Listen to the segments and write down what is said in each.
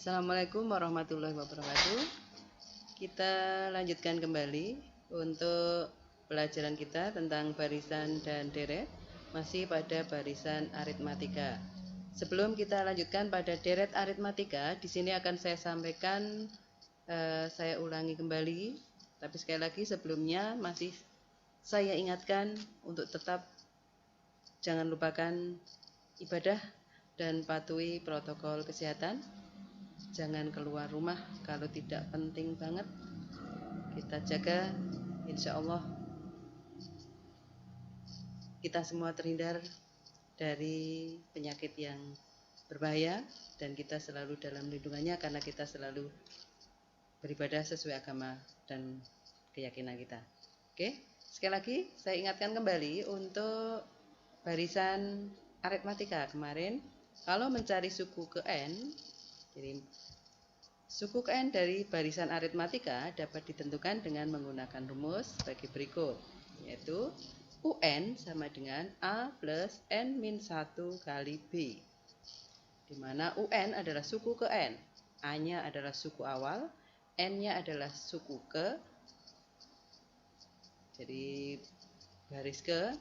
Assalamualaikum warahmatullahi wabarakatuh. Kita lanjutkan kembali untuk pelajaran kita tentang barisan dan deret, masih pada barisan aritmatika. Sebelum kita lanjutkan pada deret aritmatika, di sini akan saya sampaikan, saya ulangi kembali. Tapi sekali lagi sebelumnya masih saya ingatkan untuk tetap jangan lupakan ibadah dan patuhi protokol kesehatan. Jangan keluar rumah kalau tidak penting banget. Kita jaga, insya Allah kita semua terhindar dari penyakit yang berbahaya, dan kita selalu dalam lindungannya karena kita selalu beribadah sesuai agama dan keyakinan kita. Oke, sekali lagi saya ingatkan kembali untuk barisan aritmatika kemarin, kalau mencari suku ke N, jadi suku ke N dari barisan aritmatika dapat ditentukan dengan menggunakan rumus sebagai berikut, yaitu UN sama dengan A plus N-1 kali B, di mana UN adalah suku ke N, A-nya adalah suku awal, N-nya adalah suku ke, jadi baris ke,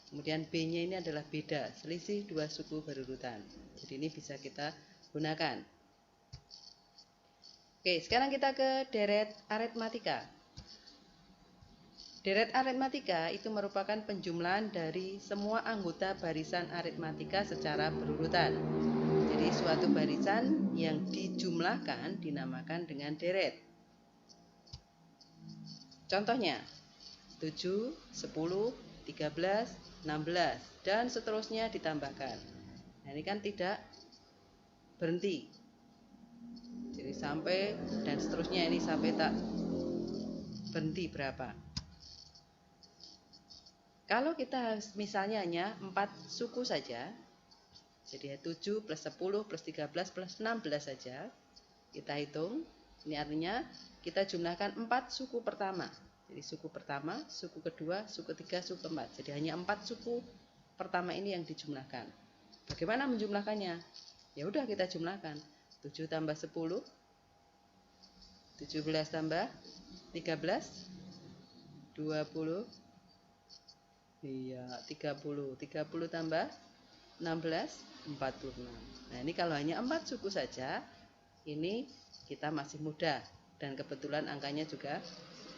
kemudian B-nya ini adalah beda, selisih dua suku berurutan. Jadi ini bisa kita gunakan. Oke, sekarang kita ke deret aritmatika. Deret aritmatika itu merupakan penjumlahan dari semua anggota barisan aritmatika secara berurutan. Jadi suatu barisan yang dijumlahkan dinamakan dengan deret. Contohnya 7, 10, 13, 16 dan seterusnya ditambahkan. Nah, ini kan tidak berhenti. Jadi sampai dan seterusnya, ini sampai tak berhenti berapa. Kalau kita misalnya hanya 4 suku saja, jadi 7 plus 10 plus 13 plus 16 saja, kita hitung. Ini artinya kita jumlahkan 4 suku pertama. Jadi suku pertama, suku kedua, suku ketiga, suku keempat. Jadi hanya 4 suku pertama ini yang dijumlahkan. Bagaimana menjumlahkannya? Ya udah, kita jumlahkan. 7 tambah 10, 17 tambah 13, 20, iya 30, 30 tambah 16, 46. Nah, ini kalau hanya 4 suku saja, ini kita masih mudah, dan kebetulan angkanya juga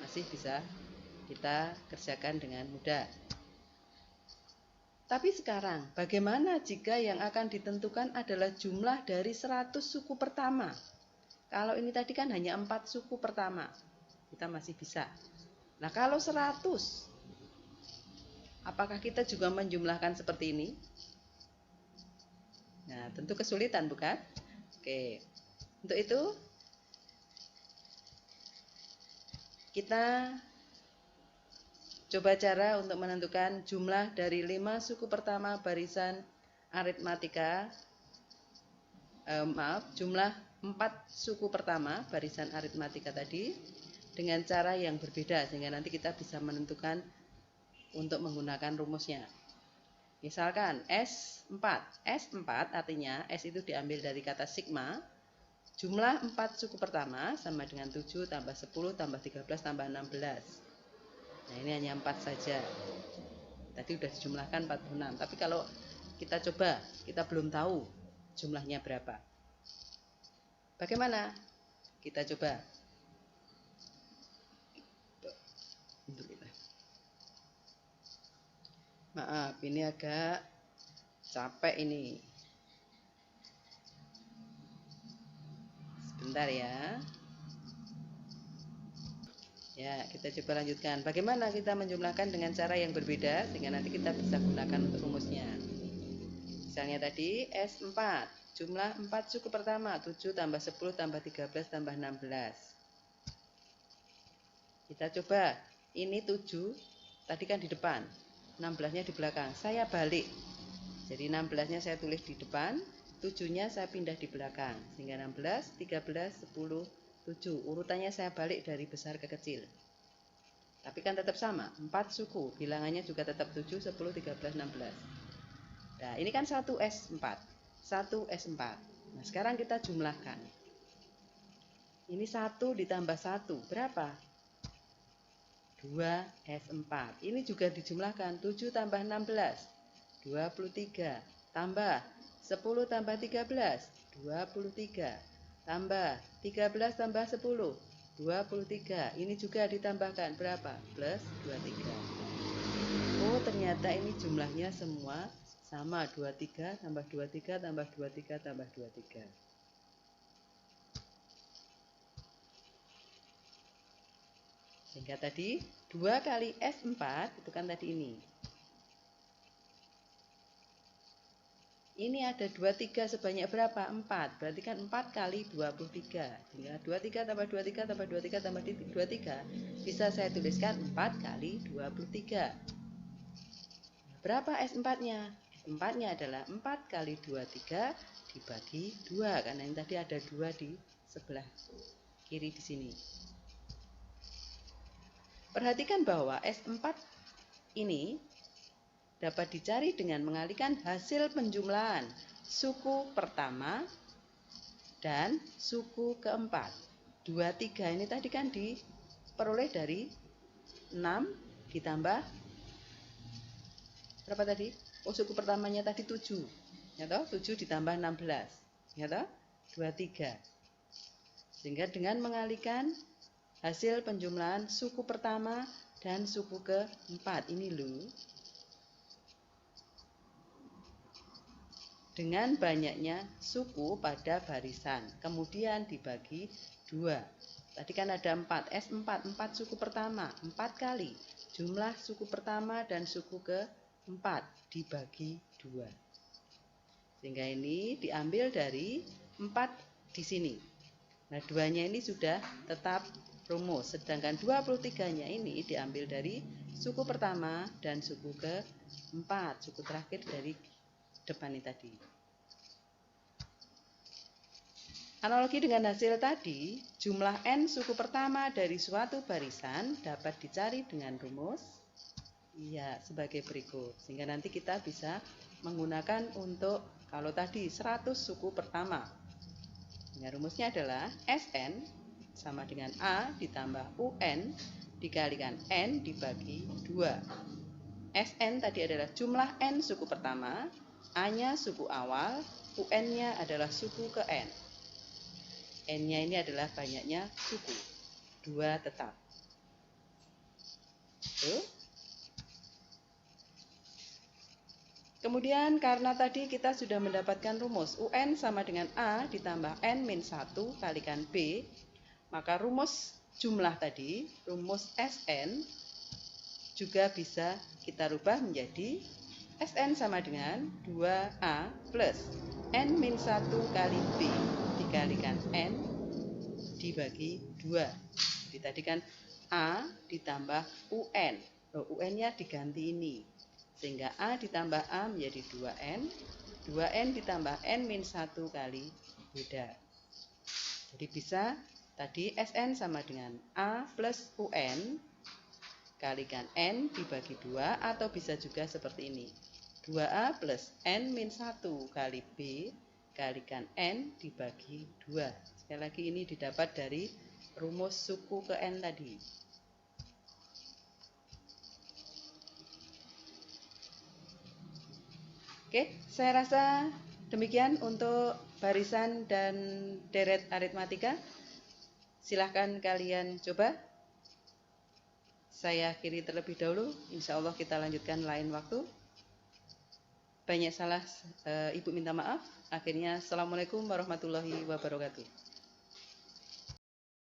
masih bisa kita kerjakan dengan mudah. Tapi sekarang, bagaimana jika yang akan ditentukan adalah jumlah dari 100 suku pertama? Kalau ini tadi kan hanya 4 suku pertama, kita masih bisa. Nah, kalau 100, apakah kita juga menjumlahkan seperti ini? Nah, tentu kesulitan, bukan? Oke, untuk itu kita coba cara untuk menentukan jumlah dari 5 suku pertama barisan aritmatika, jumlah 4 suku pertama barisan aritmatika tadi dengan cara yang berbeda, sehingga nanti kita bisa menentukan untuk menggunakan rumusnya. Misalkan S4 artinya S itu diambil dari kata sigma, jumlah 4 suku pertama sama dengan 7 tambah 10 tambah 13 tambah 16. Nah, ini hanya 4 saja. Tadi sudah dijumlahkan 46. Tapi kalau kita coba, kita belum tahu jumlahnya berapa. Bagaimana? Kita coba. Maaf, ini agak capek ini. Sebentar ya. Ya, kita coba lanjutkan. Bagaimana kita menjumlahkan dengan cara yang berbeda, sehingga nanti kita bisa gunakan untuk rumusnya. Misalnya tadi S4, jumlah 4 suku pertama, 7 tambah 10 tambah 13 tambah 16. Kita coba, ini 7, tadi kan di depan, 16-nya di belakang. Saya balik. Jadi 16-nya saya tulis di depan, 7-nya saya pindah di belakang. Sehingga 16, 13, 10, 7. Urutannya saya balik dari besar ke kecil. Tapi kan tetap sama, 4 suku. Bilangannya juga tetap 7, 10, 13, 16. Nah, ini kan 1S4. 1S4. Nah, sekarang kita jumlahkan. Ini 1 ditambah 1, berapa? 2S4. Ini juga dijumlahkan, 7 tambah 16, 23. Tambah 10 tambah 13, 23. Tambah 13 tambah 10, 23. Ini juga ditambahkan, berapa? Plus 23. Oh, ternyata ini jumlahnya semua sama, 23 tambah 23 tambah 23 tambah 23. Sehingga tadi 2 kali S4 itu kan tadi ini. Ini ada 23 sebanyak berapa? 4. Berarti kan 4 kali 23. Sehingga 23 tambah 23 tambah 23 tambah 23 bisa saya tuliskan 4 kali 23. Berapa S4-nya? S4-nya adalah 4 kali 23 dibagi 2. Karena ini tadi ada 2 di sebelah kiri di sini. Perhatikan bahwa S4 ini dapat dicari dengan mengalihkan hasil penjumlahan suku pertama dan suku keempat. 23 ini tadi kan diperoleh dari 6 ditambah berapa tadi? Oh, suku pertamanya tadi 7. Ya toh? 7 ditambah 16. Ya toh? 23. Sehingga dengan mengalihkan hasil penjumlahan suku pertama dan suku keempat ini loh, dengan banyaknya suku pada barisan, kemudian dibagi 2. Tadi kan ada 4, S4, 4 suku pertama, 4 kali jumlah suku pertama dan suku keempat dibagi 2. Sehingga ini diambil dari 4 di sini. Nah, 2-nya ini sudah tetap rumus, sedangkan 23-nya ini diambil dari suku pertama dan suku keempat, suku terakhir dari depan ini tadi. Analogi dengan hasil tadi, jumlah N suku pertama dari suatu barisan dapat dicari dengan rumus sebagai berikut. Sehingga nanti kita bisa menggunakan untuk kalau tadi 100 suku pertama. Nah, rumusnya adalah Sn sama dengan A ditambah UN dikalikan N dibagi 2. Sn tadi adalah jumlah N suku pertama, A-nya suku awal, UN-nya adalah suku ke N. N-nya ini adalah banyaknya suku, 2 tetap. Tuh. Kemudian karena tadi kita sudah mendapatkan rumus UN sama dengan A ditambah N min 1 kalikan B, maka rumus jumlah tadi, rumus Sn, juga bisa kita rubah menjadi Sn sama dengan 2A plus N min 1 kali B dikalikan N dibagi 2. Jadi tadi kan A ditambah UN. UN-nya diganti ini. Sehingga A ditambah A menjadi 2N. 2N ditambah N min 1 kali beda. Jadi bisa tadi Sn sama dengan A plus UN kalikan N dibagi 2, atau bisa juga seperti ini. 2A plus N min 1 kali B kalikan N dibagi 2. Sekali lagi ini didapat dari rumus suku ke N tadi. Oke, saya rasa demikian untuk barisan dan deret aritmatika. Silahkan kalian coba. Saya akhiri terlebih dahulu. Insya Allah kita lanjutkan lain waktu. Banyak salah, Ibu minta maaf. Akhirnya, Assalamualaikum warahmatullahi wabarakatuh.